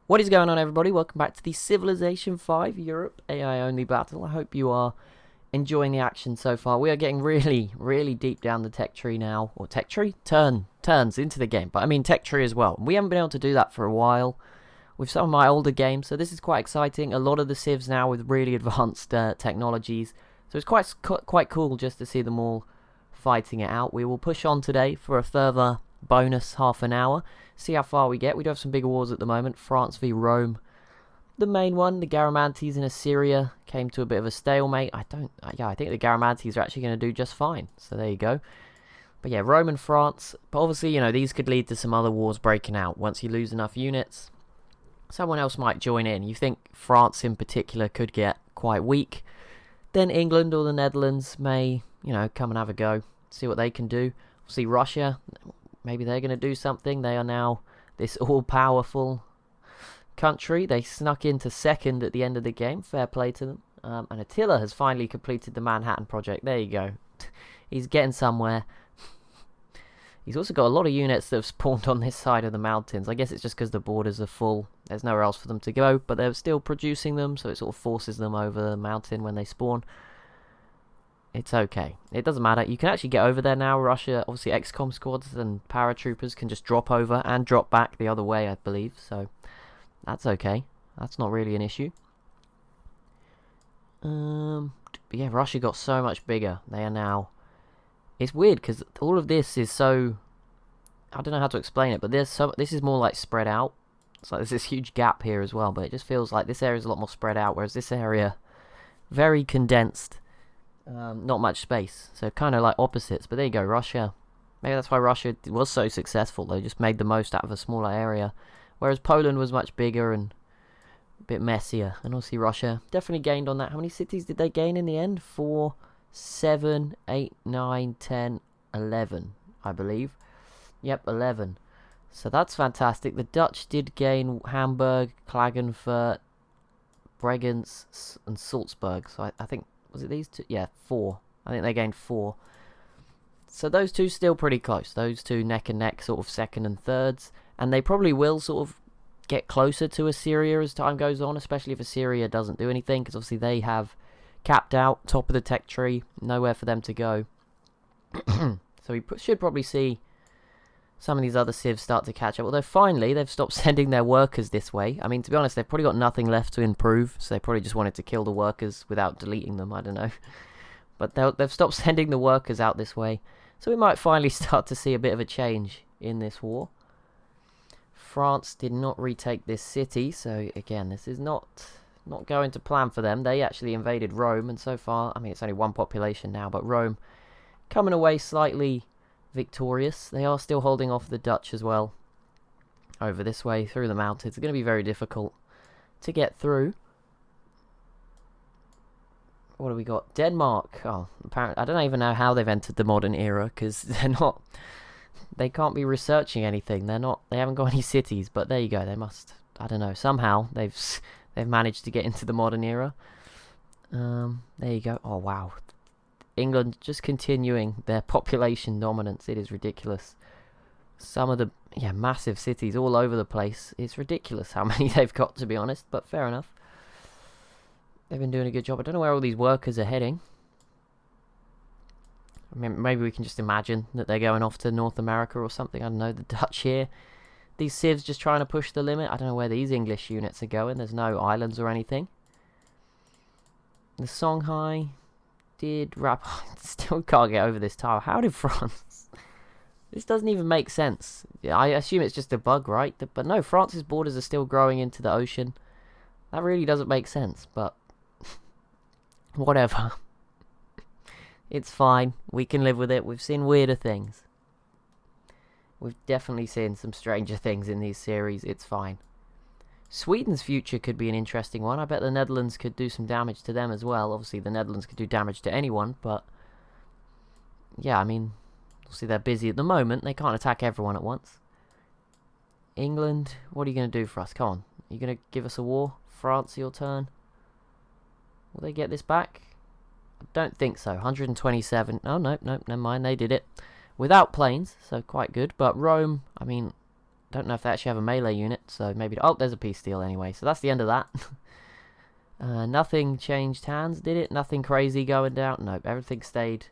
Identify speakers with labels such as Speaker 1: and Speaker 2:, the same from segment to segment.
Speaker 1: What is going on, everybody? Welcome back to the Civilization 5 Europe AI only battle. I hope you are enjoying the action so far. We are getting really deep down the tech tree now. Or tech tree? Turns into the game. But I mean tech tree as well. We haven't been able to do that for a while with some of my older games. So this is quite exciting. A lot of the civs now with really advanced technologies. So it's quite cool just to see them all fighting it out. We will push on today for a further bonus half an hour. See how far we get. We do have some bigger wars at the moment. France v Rome. The main one, the Garamantes in Assyria, came to a bit of a stalemate. I think the Garamantes are actually going to do just fine. So there you go. But yeah, Rome and France. But obviously, these could lead to some other wars breaking out. Once you lose enough units, someone else might join in. You think France in particular could get quite weak. Then England or the Netherlands may, come and have a go. See what they can do. See Russia. Maybe they're going to do something. They are now this all-powerful country. They snuck into second at the end of the game. Fair play to them. And Attila has finally completed the Manhattan Project. There you go. He's getting somewhere. He's also got a lot of units that have spawned on this side of the mountains. I guess it's just because the borders are full. There's nowhere else for them to go. But they're still producing them, so it sort of forces them over the mountain when they spawn. It's okay. It doesn't matter. You can actually get over there now. Russia, obviously XCOM squads and paratroopers can just drop over and drop back the other way, I believe. So that's okay. That's not really an issue. But yeah, Russia got so much bigger. They are now... It's weird because all of this is so... I don't know how to explain it, but this is more like spread out. It's like there's this huge gap here as well, but it just feels like this area is a lot more spread out, whereas this area, very condensed. Not much space, so kind of like opposites. But there you go, Russia. Maybe that's why Russia was so successful. They just made the most out of a smaller area, whereas Poland was much bigger and a bit messier. And obviously Russia definitely gained on that. How many cities did they gain in the end? 4, 7, 8, 9, 10, 11, I believe. Yep, 11. So that's fantastic. The Dutch did gain Hamburg, Klagenfurt, Bregenz, and Salzburg. So I think... Was it these two? Yeah, 4. I think they gained 4. So those two still pretty close. Those two neck and neck, sort of second and thirds. And they probably will sort of get closer to Assyria as time goes on, especially if Assyria doesn't do anything, because obviously they have capped out, top of the tech tree, nowhere for them to go. So we should probably see some of these other civs start to catch up. Although finally, they've stopped sending their workers this way. I mean, to be honest, they've probably got nothing left to improve, so they probably just wanted to kill the workers without deleting them, I don't know. But they've stopped sending the workers out this way. So we might finally start to see a bit of a change in this war. France did not retake this city, so again, this is not going to plan for them. They actually invaded Rome, and so far, I mean, it's only one population now, but Rome coming away slightly victorious. They are still holding off the Dutch as well over this way through the mountains. It's going to be very difficult to get through. What do we got? Denmark. Oh, apparently I don't even know how they've entered the modern era, because they can't be researching anything. They haven't got any cities, but there you go. They must, I don't know, somehow they've managed to get into the modern era. There you go. Oh wow. England just continuing their population dominance. It is ridiculous. Some of the massive cities all over the place. It's ridiculous how many they've got, to be honest, but fair enough. They've been doing a good job. I don't know where all these workers are heading. I mean, maybe we can just imagine that they're going off to North America or something. I don't know. The Dutch here. These civs just trying to push the limit. I don't know where these English units are going. There's no islands or anything. The Songhai did wrap... Still can't get over this tile. How did France... This doesn't even make sense. I assume it's just a bug, right? But no, France's borders are still growing into the ocean. That really doesn't make sense, but... Whatever. It's fine. We can live with it. We've seen weirder things. We've definitely seen some stranger things in these series. It's fine. Sweden's future could be an interesting one. I bet the Netherlands could do some damage to them as well. Obviously, the Netherlands could do damage to anyone, but... Yeah, I mean... Obviously, they're busy at the moment. They can't attack everyone at once. England, what are you going to do for us? Come on. Are you going to give us a war? France, your turn. Will they get this back? I don't think so. 127. Oh, no, never mind. They did it. Without planes, so quite good. But Rome, I mean... Don't know if they actually have a melee unit, so maybe... Oh, there's a peace deal anyway, so that's the end of that. Nothing changed hands, did it? Nothing crazy going down? Nope, everything stayed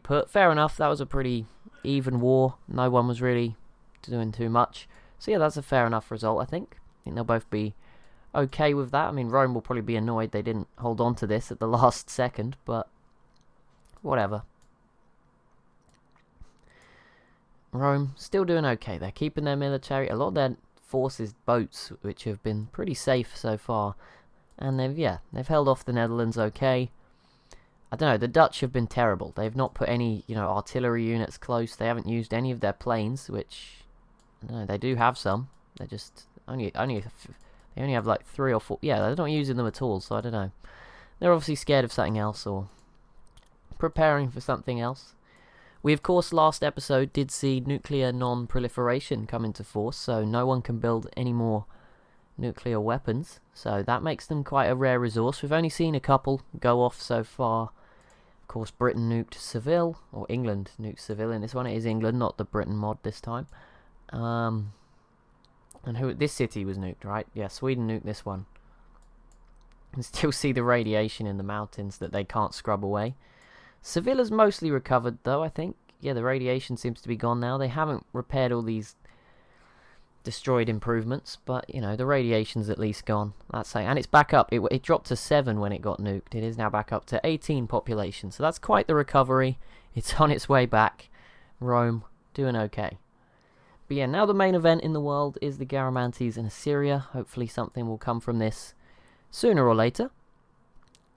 Speaker 1: put. Fair enough, that was a pretty even war. No one was really doing too much. So yeah, that's a fair enough result, I think. I think they'll both be okay with that. I mean, Rome will probably be annoyed they didn't hold on to this at the last second, but whatever. Rome still doing okay. They're keeping their military. A lot of their forces, boats, which have been pretty safe so far. And they've held off the Netherlands okay. I don't know, the Dutch have been terrible. They've not put any, artillery units close. They haven't used any of their planes, which, I don't know, they do have some. They're just they only have like 3 or 4. Yeah, they're not using them at all, so I don't know. They're obviously scared of something else or preparing for something else. We, of course, last episode did see nuclear non-proliferation come into force, so no one can build any more nuclear weapons. So that makes them quite a rare resource. We've only seen a couple go off so far. Of course, Britain nuked Seville, or England nuked Seville in this one. It is England, not the Britain mod this time. And this city was nuked, right? Yeah, Sweden nuked this one. You can still see the radiation in the mountains that they can't scrub away. Sevilla's mostly recovered, though, I think. Yeah, the radiation seems to be gone now. They haven't repaired all these destroyed improvements, but, the radiation's at least gone. That's saying, and it's back up. It dropped to 7 when it got nuked. It is now back up to 18 population, so that's quite the recovery. It's on its way back. Rome, doing okay. But yeah, now the main event in the world is the Garamantes in Assyria. Hopefully something will come from this sooner or later.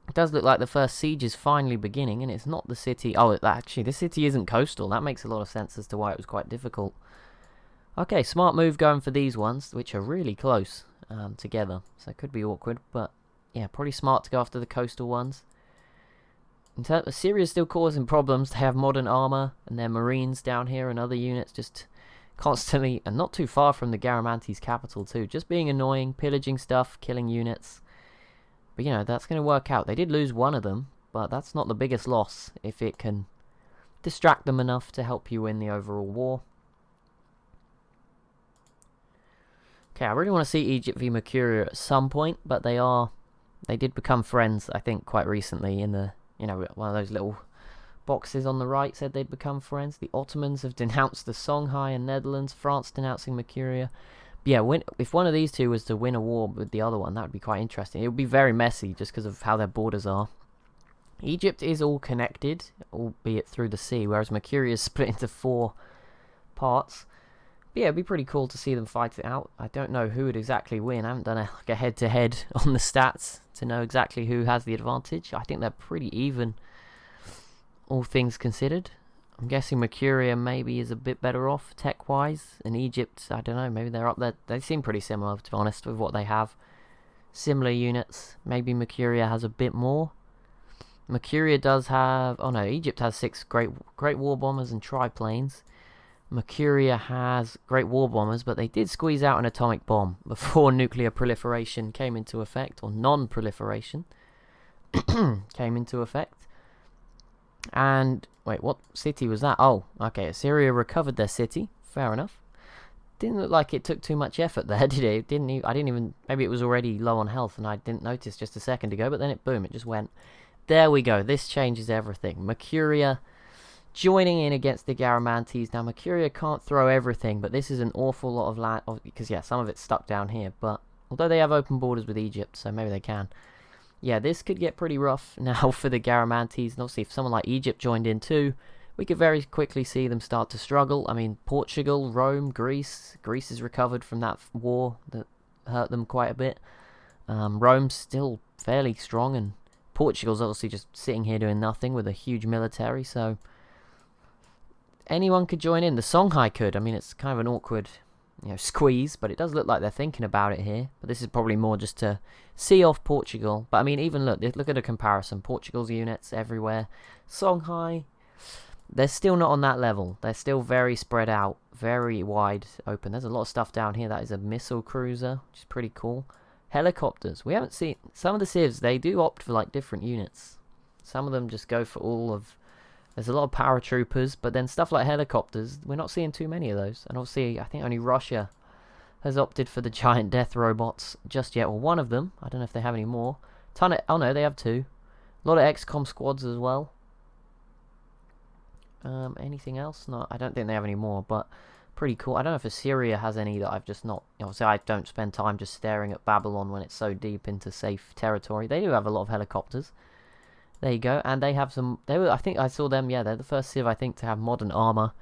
Speaker 1: It does look like the first siege is finally beginning, and it's not the city... Oh, actually, this city isn't coastal. That makes a lot of sense as to why it was quite difficult. Okay, smart move going for these ones, which are really close together. So it could be awkward, but yeah, probably smart to go after the coastal ones. Assyria's still causing problems. They have modern armor, and their marines down here and other units just constantly... And not too far from the Garamantes capital, too. Just being annoying, pillaging stuff, killing units... But, that's going to work out. They did lose one of them, but that's not the biggest loss if it can distract them enough to help you win the overall war. Okay, I really want to see Egypt v Mercuria at some point, but they did become friends, I think, quite recently in the, one of those little boxes on the right said they'd become friends. The Ottomans have denounced the Songhai and Netherlands, France denouncing Mercuria. Yeah, if one of these two was to win a war with the other one, that would be quite interesting. It would be very messy just because of how their borders are. Egypt is all connected, albeit through the sea, whereas Mercuria is split into 4 parts. But yeah, it'd be pretty cool to see them fight it out. I don't know who would exactly win. I haven't done a head-to-head on the stats to know exactly who has the advantage. I think they're pretty even, all things considered. I'm guessing Mercuria maybe is a bit better off tech-wise, and Egypt, I don't know, maybe they're up there. They seem pretty similar, to be honest, with what they have. Similar units. Maybe Mercuria has a bit more. Mercuria does have... Oh no, Egypt has 6 great war bombers and triplanes. Mercuria has great war bombers, but they did squeeze out an atomic bomb before nuclear proliferation came into effect, or non-proliferation came into effect. And, wait, what city was that? Oh, okay, Assyria recovered their city. Fair enough. Didn't look like it took too much effort there, did it? I didn't even... Maybe it was already low on health and I didn't notice just a second ago, but then it just went. There we go. This changes everything. Mercuria joining in against the Garamantes. Now, Mercuria can't throw everything, but this is an awful lot of land... Because, yeah, some of it's stuck down here, but... Although they have open borders with Egypt, so maybe they can. Yeah, this could get pretty rough now for the Garamantes. And obviously, if someone like Egypt joined in too, we could very quickly see them start to struggle. I mean, Portugal, Rome, Greece. Greece has recovered from that war that hurt them quite a bit. Rome's still fairly strong, and Portugal's obviously just sitting here doing nothing with a huge military, so... Anyone could join in. The Songhai could. I mean, it's kind of an awkward... squeeze, but it does look like they're thinking about it here. But this is probably more just to see off Portugal. But I mean, even look at a comparison. Portugal's units everywhere. Songhai, they're still not on that level. They're still very spread out, very wide open. There's a lot of stuff down here. That is a missile cruiser, which is pretty cool. Helicopters. We haven't seen some of the civs. They do opt for like different units. Some of them just go for all of There's a lot of paratroopers, but then stuff like helicopters, we're not seeing too many of those. And obviously, I think only Russia has opted for the giant death robots just yet. Well, one of them. I don't know if they have any more. Oh no, they have two. A lot of XCOM squads as well. Anything else? No, I don't think they have any more, but pretty cool. I don't know if Assyria has any that I've just not... Obviously, I don't spend time just staring at Babylon when it's so deep into safe territory. They do have a lot of helicopters. There you go. And they have some... I think I saw them, yeah, they're the first Civ, I think, to have modern armor.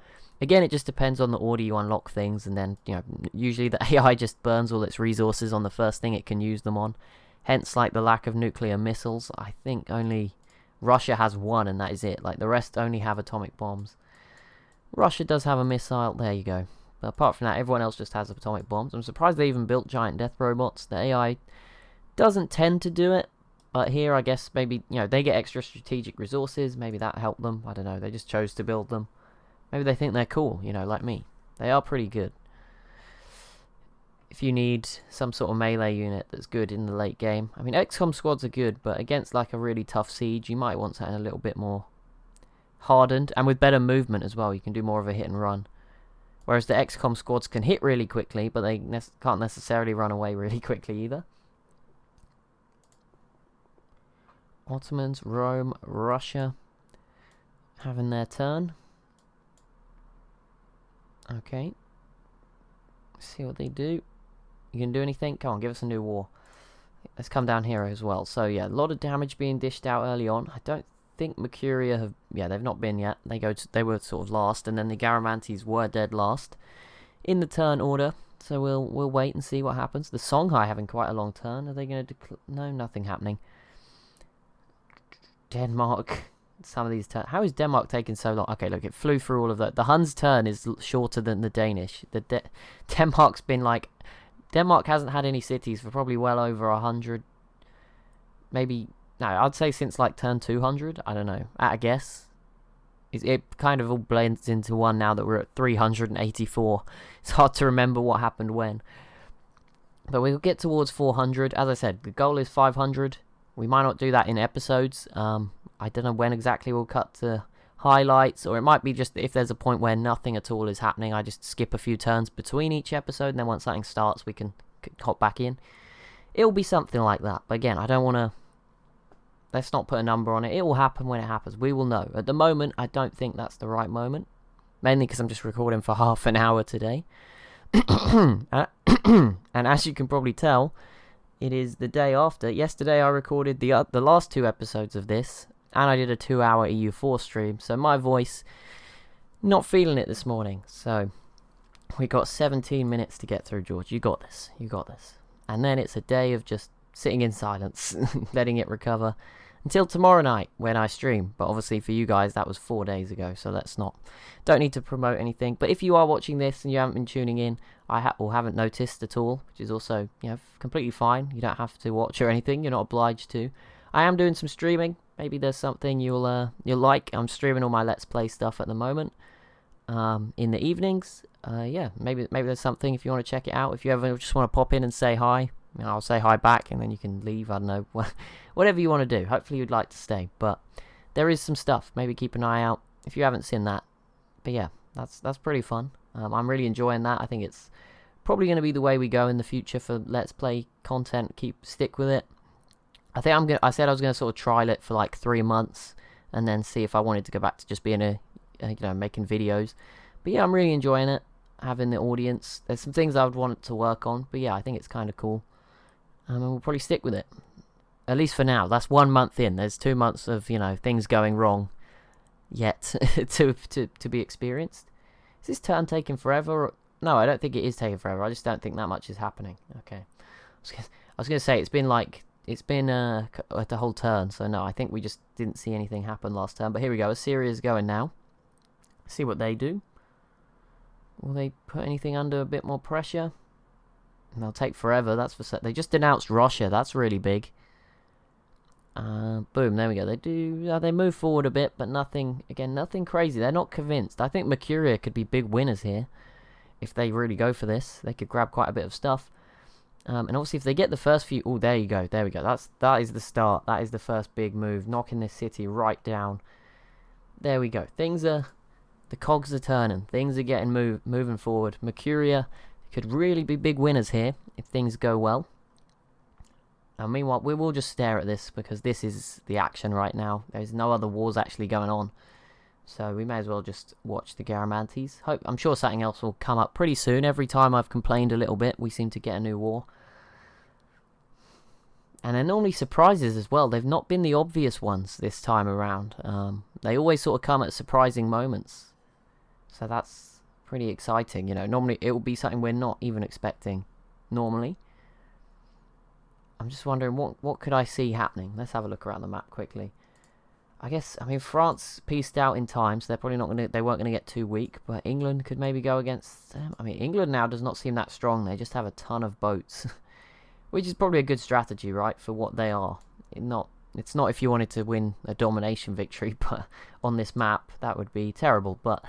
Speaker 1: Again, it just depends on the order you unlock things, and then, you know, usually the AI just burns all its resources on the first thing it can use them on. Hence, like, the lack of nuclear missiles. I think only Russia has one, and that is it. Like, the rest only have atomic bombs. Russia does have a missile. There you go. But apart from that, everyone else just has atomic bombs. I'm surprised they even built giant death robots. The AI doesn't tend to do it. But here, I guess, maybe, you know, they get extra strategic resources. Maybe that helped them. I don't know. They just chose to build them. Maybe they think they're cool, you know, like me. They are pretty good. If you need some sort of melee unit that's good in the late game. I mean, XCOM squads are good, but against, like, a really tough siege, you might want something a little bit more hardened. And with better movement as well, you can do more of a hit and run. Whereas the XCOM squads can hit really quickly, but they can't necessarily run away really quickly either. Ottomans, Rome, Russia having their turn. Okay. Let's see what they do. You can do anything? Come on, give us a new war. Let's come down here as well. So yeah, a lot of damage being dished out early on. I don't think Mercuria have... Yeah, they've not been yet. They were sort of last, and then the Garamantes were dead last in the turn order. So we'll wait and see what happens. The Songhai having quite a long turn. Are they going to... No, nothing happening. Denmark. Some of these turns. How is Denmark taking so long? Okay, look, it flew through all of that. The Huns' turn is shorter than the Danish. Denmark's been like... Denmark hasn't had any cities for probably well over 100. Maybe... No, I'd say since like turn 200. I don't know. At a guess. It kind of all blends into one now that we're at 384. It's hard to remember what happened when. But we'll get towards 400. As I said, the goal is 500. We might not do that in episodes. I don't know when exactly we'll cut to highlights, or it might be just if there's a point where nothing at all is happening, I just skip a few turns between each episode, and then once something starts, we can hop back in. It'll be something like that. But again, I don't want to... Let's not put a number on it. It will happen when it happens. We will know. At the moment, I don't think that's the right moment. Mainly because I'm just recording for half an hour today. And as you can probably tell, it is the day after. Yesterday I recorded the last two episodes of this, and I did a 2-hour EU4 stream. So my voice, not feeling it this morning. So we got 17 minutes to get through, George. You got this. You got this. And then it's a day of just sitting in silence, letting it recover until tomorrow night when I stream. But obviously for you guys that was 4 days ago, so don't need to promote anything. But if you are watching this and you haven't been tuning in, or haven't noticed at all, which is also, you know, completely fine. You don't have to watch or anything. You're not obliged to. I am doing some streaming. Maybe there's something you'll like. I'm streaming all my Let's Play stuff at the moment in the evenings. Yeah, maybe there's something if you want to check it out. If you ever just want to pop in and say hi, you know, I'll say hi back, and then you can leave. I don't know, whatever you want to do. Hopefully you'd like to stay, but there is some stuff. Maybe keep an eye out if you haven't seen that. But yeah, that's pretty fun. I'm really enjoying that. I think it's probably going to be the way we go in the future for Let's Play content. Stick with it. I think I said I was gonna sort of trial it for like 3 months, and then see if I wanted to go back to just being making videos. But yeah, I'm really enjoying it. Having the audience. There's some things I would want to work on, but yeah, I think it's kind of cool. And we'll probably stick with it. At least for now. That's 1 month in. There's 2 months of, you know, things going wrong yet to be experienced. Is this turn taking forever? No, I don't think it is taking forever. I just don't think that much is happening. Okay. I was going to say, it's been the whole turn, so no, I think we just didn't see anything happen last turn. But here we go. Assyria's going now. See what they do. Will they put anything under a bit more pressure? And they'll take forever, that's for certain. They just denounced Russia, that's really big. Boom, there we go. They move forward a bit, but nothing crazy. They're not convinced. I think Mercuria could be big winners here. If they really go for this, they could grab quite a bit of stuff. And obviously if they get the first few... Oh, there you go, there we go. That is the start. That is the first big move. Knocking this city right down. there we go. The cogs are turning. Things are getting moving forward. Mercuria could really be big winners here if things go well. And meanwhile, we will just stare at this because this is the action right now. There's no other wars actually going on. So we may as well just watch the Garamantes. I'm sure something else will come up pretty soon. Every time I've complained a little bit, we seem to get a new war. And they're normally surprises as well. They've not been the obvious ones this time around. They always sort of come at surprising moments. So that's pretty exciting. You know, normally it will be something we're not even expecting. Normally. I'm just wondering what could I see happening. Let's have a look around the map quickly. I mean, France pieced out in time, so they're probably not going to. They weren't going to get too weak. But England could maybe go against them. I mean, England now does not seem that strong. They just have a ton of boats. Which is probably a good strategy, right, for what they are. It's not if you wanted to win a domination victory, but on this map, that would be terrible. But,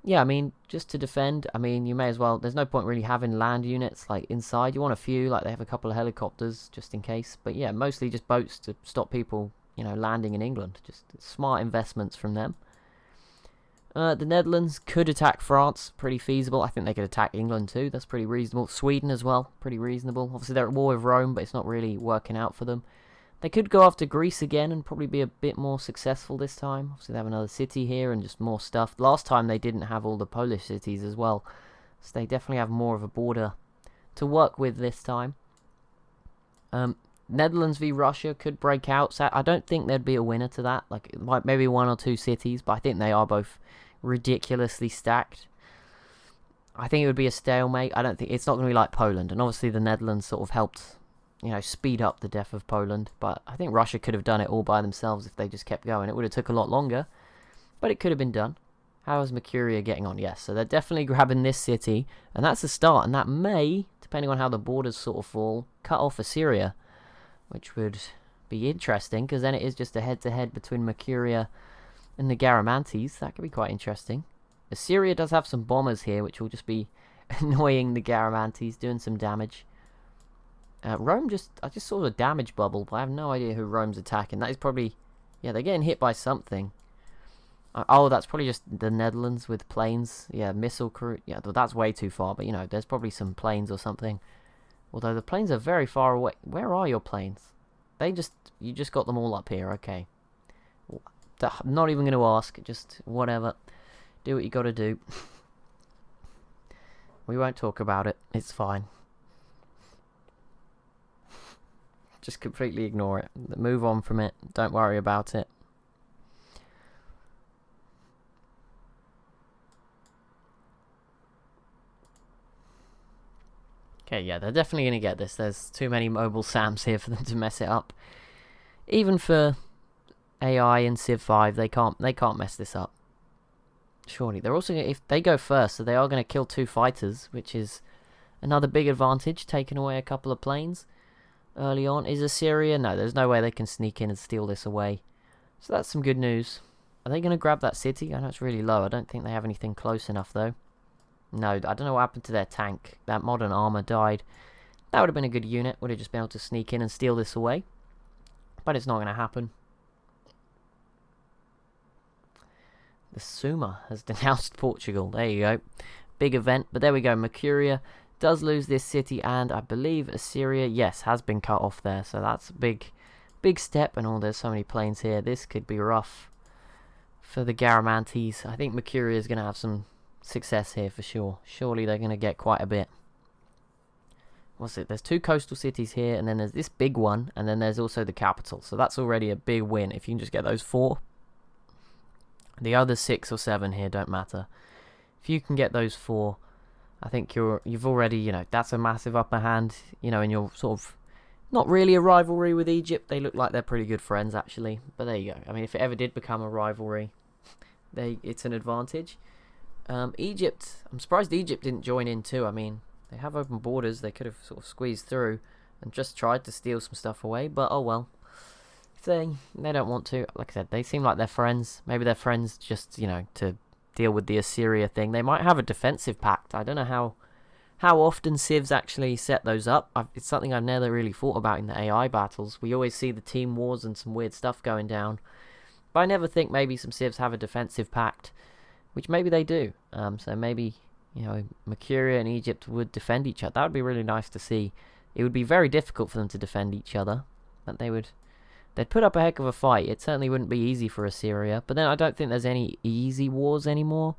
Speaker 1: yeah, I mean, just to defend, I mean, you may as well... There's no point really having land units, like, inside. You want a few, like, they have a couple of helicopters, just in case. But, yeah, mostly just boats to stop people, you know, landing in England. Just smart investments from them. The Netherlands could attack France, pretty feasible. I think they could attack England too, that's pretty reasonable. Sweden as well, pretty reasonable. Obviously they're at war with Rome, but it's not really working out for them. They could go after Greece again and probably be a bit more successful this time. Obviously they have another city here and just more stuff. Last time they didn't have all the Polish cities as well, so they definitely have more of a border to work with this time. Netherlands v Russia could break out, so I don't think there'd be a winner to that. Like, it might maybe one or two cities, but I think they are both ridiculously stacked. I think it would be a stalemate. I don't think it's not going to be like Poland, and obviously the Netherlands sort of helped, you know, speed up the death of Poland. But I think Russia could have done it all by themselves if they just kept going. It would have took a lot longer, but it could have been done. How is Mercuria getting on? Yes, so they're definitely grabbing this city, and that's the start. And that may, depending on how the borders sort of fall, cut off Assyria, which would be interesting because then it is just a head-to-head between Mercuria and the Garamantes. That could be quite interesting. Assyria does have some bombers here, which will just be annoying the Garamantes, doing some damage. Rome I just saw a damage bubble, but I have no idea who Rome's attacking. That is probably... Yeah, they're getting hit by something. Oh, that's probably just the Netherlands with planes. Yeah, missile crew. Yeah, that's way too far, but you know, there's probably some planes or something. Although the planes are very far away. Where are your planes? You just got them all up here, okay. I'm not even going to ask, just whatever. Do what you got to do. We won't talk about it, it's fine. Just completely ignore it. Move on from it, don't worry about it. Okay, yeah, they're definitely going to get this. There's too many mobile SAMs here for them to mess it up. Even for AI and Civ 5, they can't mess this up. Surely. They're also if they go first, so they are going to kill 2 fighters, which is another big advantage, taking away a couple of planes early on. Is Assyria? No, there's no way they can sneak in and steal this away. So that's some good news. Are they going to grab that city? I know it's really low. I don't think they have anything close enough, though. No, I don't know what happened to their tank. That modern armor died. That would have been a good unit. Would have just been able to sneak in and steal this away. But it's not going to happen. The Suma has denounced Portugal. There you go. Big event. But there we go. Mercuria does lose this city. And I believe Assyria, yes, has been cut off there. So that's a big step. And there's so many planes here. This could be rough for the Garamantes. I think Mercuria is going to have some success here for sure. Surely they're going to get quite a bit. What's it? There's 2 coastal cities here, and then there's this big one, and then there's also the capital. So that's already a big win if you can just get those 4. The other 6 or 7 here don't matter. If you can get those 4, I think you've already, you know, that's a massive upper hand, you know, in your sort of not really a rivalry with Egypt. They look like they're pretty good friends actually. But there you go. I mean, if it ever did become a rivalry, it's an advantage. Egypt, I'm surprised Egypt didn't join in too. I mean, they have open borders. They could have sort of squeezed through and just tried to steal some stuff away. But oh well. If they don't want to, like I said, they seem like they're friends. Maybe they're friends just, you know, to deal with the Assyria thing. They might have a defensive pact. I don't know how often Civs actually set those up. It's something I've never really thought about in the AI battles. We always see the team wars and some weird stuff going down. But I never think maybe some civs have a defensive pact, which maybe they do. So maybe, you know, Mercuria and Egypt would defend each other. That would be really nice to see. It would be very difficult for them to defend each other, but they'd put up a heck of a fight. It certainly wouldn't be easy for Assyria. But then I don't think there's any easy wars anymore.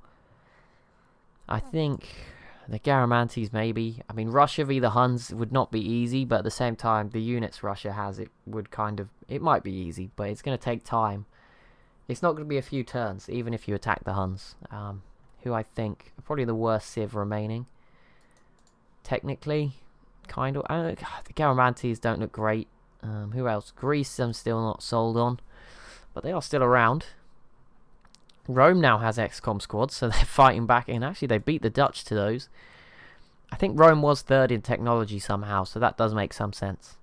Speaker 1: I think the Garamantes maybe. I mean, Russia v the Huns would not be easy, but at the same time, the units Russia has, it might be easy, but it's going to take time. It's not going to be a few turns, even if you attack the Huns, who I think are probably the worst civ remaining. Technically, kind of. The Garamantes don't look great. Who else? Greece, I'm still not sold on, but they are still around. Rome now has XCOM squads, so they're fighting back, and actually they beat the Dutch to those. I think Rome was third in technology somehow, so that does make some sense.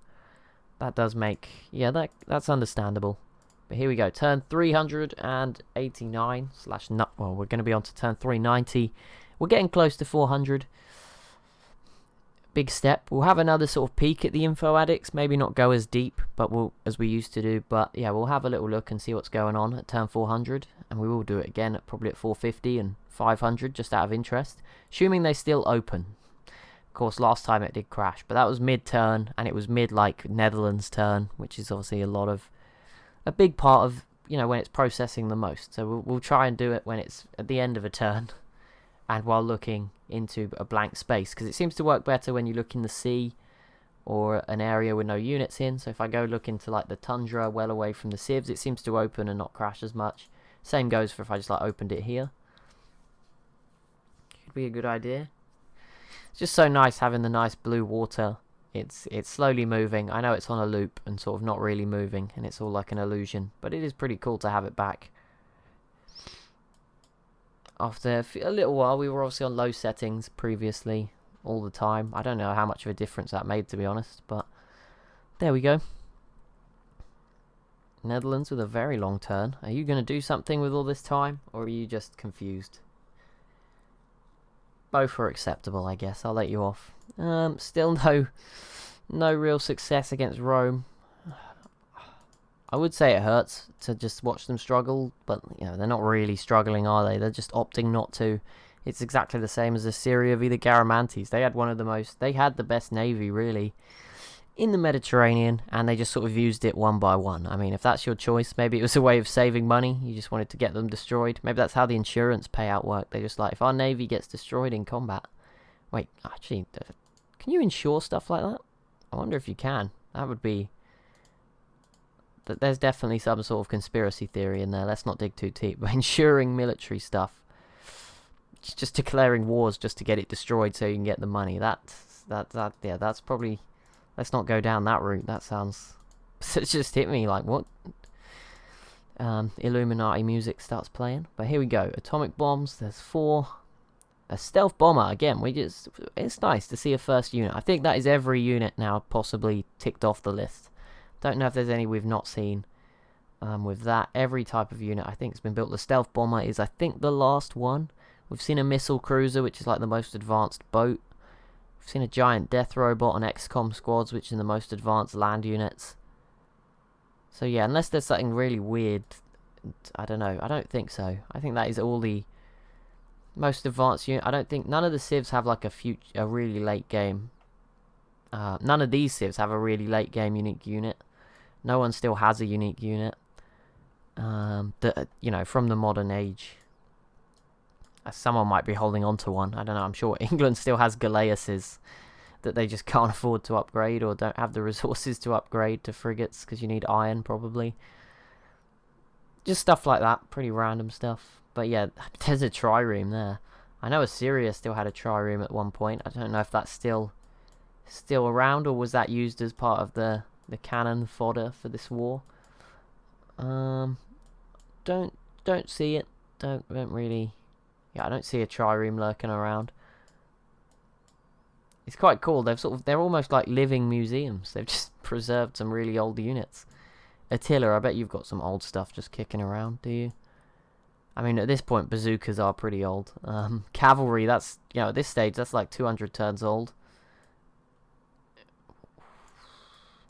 Speaker 1: That does make, yeah, that's understandable. But here we go, turn 389 slash, well, we're going to be on to turn 390. We're getting close to 400. Big step. We'll have another sort of peek at the info addicts. Maybe not go as deep, but as we used to do. But yeah, we'll have a little look and see what's going on at turn 400, and we will do it again probably at 450 and 500, just out of interest, assuming they still open. Of course, last time it did crash, but that was mid-turn, and it was mid Netherlands turn, which is obviously a big part of, you know, when it's processing the most. So we'll try and do it when it's at the end of a turn, and while looking into a blank space, because it seems to work better when you look in the sea or an area with no units in. So if I go look into like the tundra well away from the civs, it seems to open and not crash as much. Same goes for if I just like opened it here. Could be a good idea. It's just so nice having the nice blue water. It's slowly moving. I know it's on a loop and sort of not really moving, and it's all like an illusion, but it is pretty cool to have it back. After a little while, we were obviously on low settings previously, all the time. I don't know how much of a difference that made, to be honest, but there we go. Netherlands with a very long turn. Are you going to do something with all this time, or are you just confused? Both are acceptable, I guess. I'll let you off. Still no real success against Rome. I would say it hurts to just watch them struggle, but you know, they're not really struggling, are they? They're just opting not to. It's exactly the same as Assyria v the Garamantes. They had the best navy really in the Mediterranean, and they just sort of used it one by one. I mean, if that's your choice, maybe it was a way of saving money. You just wanted to get them destroyed. Maybe that's how the insurance payout worked. They just like, if our navy gets destroyed in combat. Wait, actually, can you insure stuff like that? I wonder if you can. That would be... There's definitely some sort of conspiracy theory in there. Let's not dig too deep. But insuring military stuff, just declaring wars just to get it destroyed so you can get the money. That's probably. Let's not go down that route. That sounds. It just hit me like what? Illuminati music starts playing. But here we go. Atomic bombs. There's 4. A stealth bomber again. It's nice to see a first unit. I think that is every unit now possibly ticked off the list. Don't know if there's any we've not seen with that. Every type of unit I think has been built. The stealth bomber is, I think, the last one. We've seen a missile cruiser, which is like the most advanced boat. We've seen a giant death robot on XCOM squads, which are the most advanced land units. So yeah, unless there's something really weird, I don't know. I don't think so. I think that is all the most advanced unit. I don't think none of the civs have like a really late game. None of these civs have a really late game unique unit. No one still has a unique unit. That, you know, from the modern age. Someone might be holding on to one. I don't know. I'm sure England still has galleasses that they just can't afford to upgrade, or don't have the resources to upgrade to frigates because you need iron probably. Just stuff like that. Pretty random stuff. But yeah, there's a trireme there. I know Assyria still had a trireme at one point. I don't know if that's still around, or was that used as part of the cannon fodder for this war. Don't see it. Don't really. Yeah, I don't see a trireme lurking around. It's quite cool. They're almost like living museums. They've just preserved some really old units. Attila, I bet you've got some old stuff just kicking around, do you? I mean, at this point, bazookas are pretty old. Cavalry, that's, you know, at this stage, that's like 200 turns old.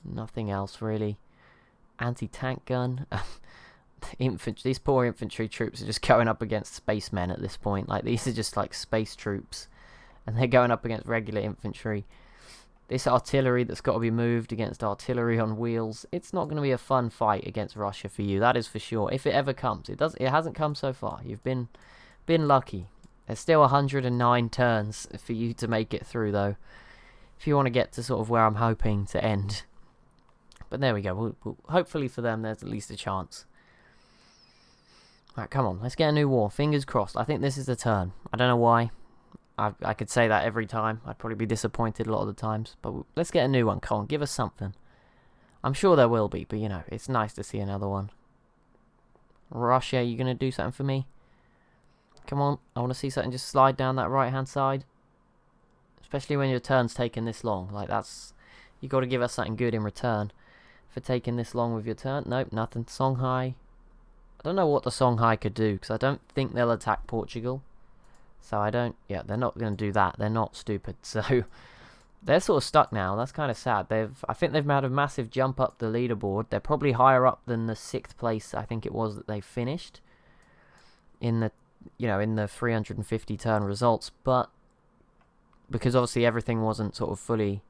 Speaker 1: Nothing else, really. Anti-tank gun. these poor infantry troops are just going up against spacemen at this point. Like, these are just like space troops, and they're going up against regular infantry. This artillery that's got to be moved against artillery on wheels. It's not going to be a fun fight against Russia for you, that is for sure. If it ever comes, it hasn't come so far. You've been lucky. There's still 109 turns for you to make it through, though, if you want to get to sort of where I'm hoping to end. But there we go. Hopefully for them, there's at least a chance. Right, come on. Let's get a new war. Fingers crossed. I think this is the turn. I don't know why. I could say that every time. I'd probably be disappointed a lot of the times. But let's get a new one. Come on, give us something. I'm sure there will be, but you know, it's nice to see another one. Russia, you going to do something for me? Come on, I want to see something just slide down that right-hand side. Especially when your turn's taking this long. Like, you got to give us something good in return for taking this long with your turn. Nope, nothing. Songhai. I don't know what the Songhai could do, because I don't think they'll attack Portugal. So yeah, they're not going to do that. They're not stupid. So they're sort of stuck now. That's kind of sad. I think they've had a massive jump up the leaderboard. They're probably higher up than the 6th place I think it was that they finished in the 350 turn results. But because obviously everything wasn't sort of fully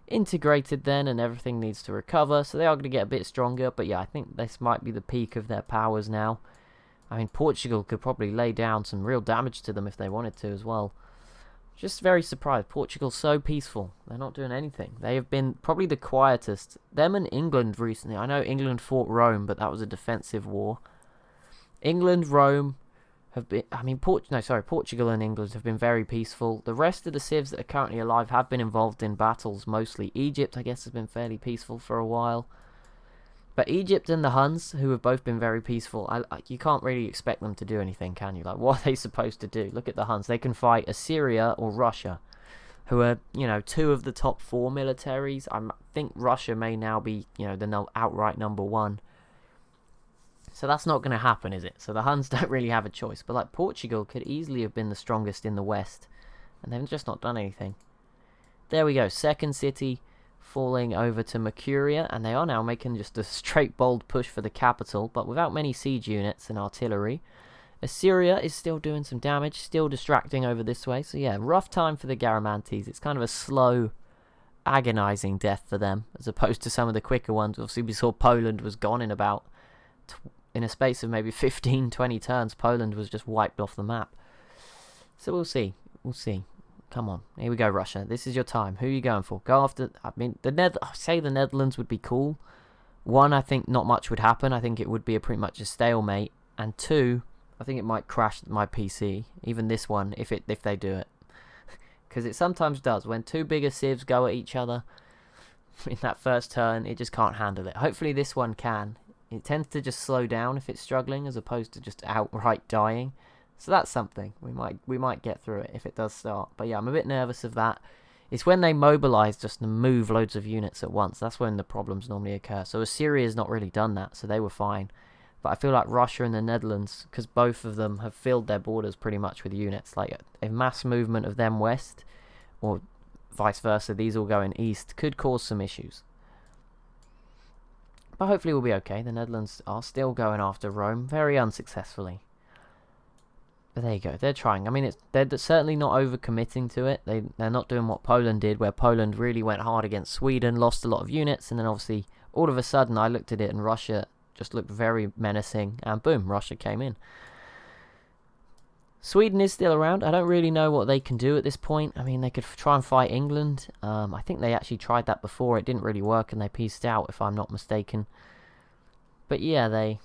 Speaker 1: integrated then, and everything needs to recover, so they are going to get a bit stronger. But yeah, I think this might be the peak of their powers now. I mean, Portugal could probably lay down some real damage to them if they wanted to as well. Just very surprised. Portugal's so peaceful. They're not doing anything. They have been probably the quietest. Them and England recently. I know England fought Rome, but that was a defensive war. England, Rome have been... Portugal and England have been very peaceful. The rest of the civs that are currently alive have been involved in battles mostly. Egypt, I guess, has been fairly peaceful for a while. But Egypt and the Huns, who have both been very peaceful, you can't really expect them to do anything, can you? Like, what are they supposed to do? Look at the Huns. They can fight Assyria or Russia, who are, 2 of the top 4 militaries. I think Russia may now be, the outright number 1. So that's not going to happen, is it? So the Huns don't really have a choice. But, like, Portugal could easily have been the strongest in the West, and they've just not done anything. There we go. Second city falling over to Mercuria, and they are now making just a straight bold push for the capital, but without many siege units and artillery. Assyria is still doing some damage, still distracting over this way, so yeah, rough time for the Garamantes. It's kind of a slow, agonizing death for them, as opposed to some of the quicker ones. Obviously, we saw Poland was gone in about, in a space of maybe 15, 20 turns, Poland was just wiped off the map. So we'll see. Come on, here we go, Russia. This is your time. Who are you going for? Go after... I mean, I say the Netherlands would be cool. 1, I think not much would happen. I think it would be pretty much a stalemate. And 2, I think it might crash my PC. Even this one, if they do it. Because it sometimes does. When 2 bigger civs go at each other in that first turn, it just can't handle it. Hopefully this one can. It tends to just slow down if it's struggling, as opposed to just outright dying. So that's something. We might get through it if it does start. But yeah, I'm a bit nervous of that. It's when they mobilise just to move loads of units at once. That's when the problems normally occur. So Assyria's not really done that, so they were fine. But I feel like Russia and the Netherlands, because both of them have filled their borders pretty much with units, like a mass movement of them west, or vice versa, these all going east, could cause some issues. But hopefully we'll be okay. The Netherlands are still going after Rome, very unsuccessfully. But there you go, they're trying. I mean, they're certainly not overcommitting to it. They're not doing what Poland did, where Poland really went hard against Sweden, lost a lot of units, and then obviously, all of a sudden, I looked at it and Russia just looked very menacing, and boom, Russia came in. Sweden is still around. I don't really know what they can do at this point. I mean, they could try and fight England. I think they actually tried that before. It didn't really work, and they peaced out, if I'm not mistaken. But yeah,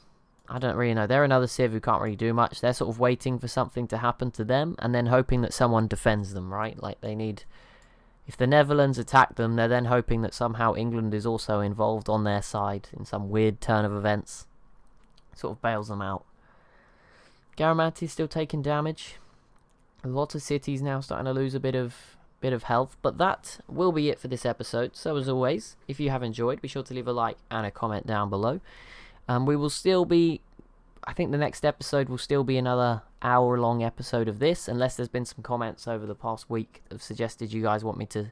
Speaker 1: I don't really know. They're another civ who can't really do much. They're sort of waiting for something to happen to them and then hoping that someone defends them, right? Like, they need... If the Netherlands attack them, they're then hoping that somehow England is also involved on their side in some weird turn of events. Sort of bails them out. Garamanti's still taking damage. A lot of cities now starting to lose a bit of health. But that will be it for this episode. So as always, if you have enjoyed, be sure to leave a like and a comment down below. We will still be, I think the next episode will still be another hour-long episode of this, unless there's been some comments over the past week that have suggested you guys want me to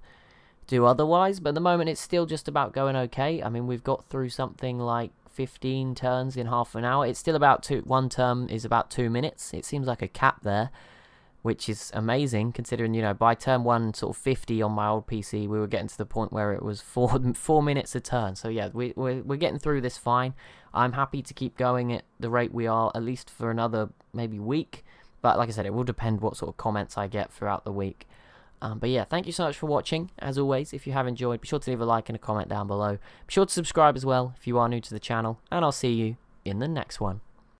Speaker 1: do otherwise. But at the moment, it's still just about going okay. I mean, we've got through something like 15 turns in half an hour. It's still about one turn is about 2 minutes. It seems like a cap there, which is amazing considering, you know, by turn 1 sort of 50 on my old PC, we were getting to the point where it was 4 minutes a turn. So yeah, we're getting through this fine. I'm happy to keep going at the rate we are, at least for another maybe week. But like I said, it will depend what sort of comments I get throughout the week. But yeah, thank you so much for watching. As always, if you have enjoyed, be sure to leave a like and a comment down below. Be sure to subscribe as well if you are new to the channel, and I'll see you in the next one.